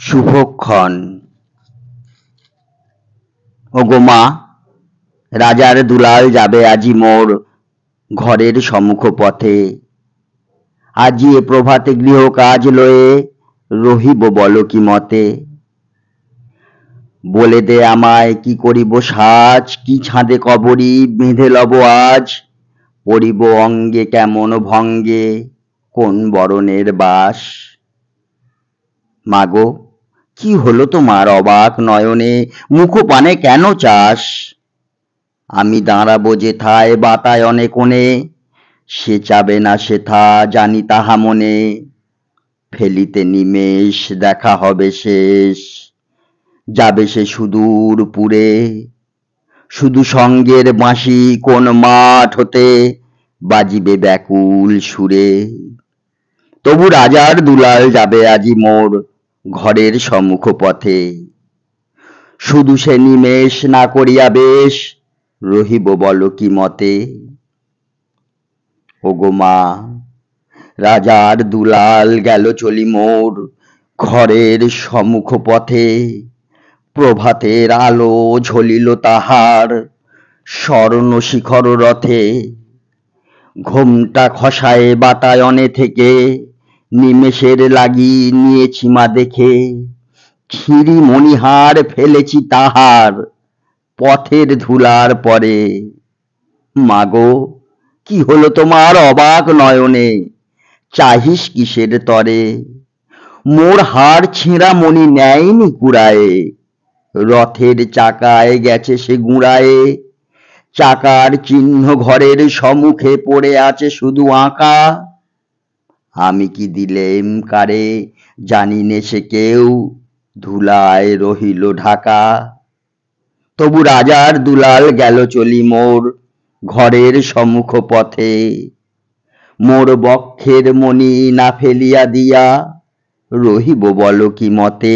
শুভক্ষণ। ওগো মা, রাজার দুলাল যাবে আজি মোর ঘরের সম্মুখ পথে। আজি এ প্রভাতে গৃহ কাজ লয়ে রহিব বলো কি মতে। বলে দে আমায় কি করিব সাজ, কি ছাঁদে কবরী বেঁধে লব আজ। পড়িব অঙ্গে কেমন ভঙ্গে, কোন বরণের বাস। মাগো, কি হলো তোমার অবাক নয়নে, মুখপানে কেন চাস। আমি দাঁড়াবো যেথায় বাতায়নে কোণে, সে চাবে না সেথা জানি তাহা মনে। ফেলিতে নিমেষ দেখা হবে শেষ, যাবে সে সুদূর পুরে। শুধু সঙ্গের বাঁশি কোন মাঠ হতে বাজিবে ব্যাকুল সুরে। তবু রাজার দুলাল যাবে আজি মোর ঘরের সম্মুখ পথে। শুধু সে নিমেষ না করিয়া বেশ, রহিব বলো কি মতে। ওগো মা, রাজার দুলাল গেল চলি মোর ঘরের সম্মুখ পথে। প্রভাতের আলো ঝলিল তাহার স্বর্ণ শিখর রথে। ঘোমটা খসায়ে বাতায়নে থেকে, নিমেষের লাগি নিয়েছি মা দেখে। খিরি মণিহার ফেলেছি তাহার পথের ধুলার পরে। মাগো, কি হলো তোমার অবাক নয়নে, চাহিস কিসের তরে। মোর হার ছেঁড়া মণি নেয়নি কুড়ায়ে, রথের চাকায় গেছে সে গুঁড়ায়ে। চাকার চিহ্ন ঘরের সম্মুখে পড়ে আছে শুধু আঁকা। আমি কি দিলেম কারে জানি নে সে কেউ, ধুলায় রহিল ঢাকা। তবু রাজার দুলাল গেল চলি মোর ঘরের সম্মুখ পথে। মোর বক্ষের মণি না ফেলিয়া দিয়া, রহিব বলো কি মতে।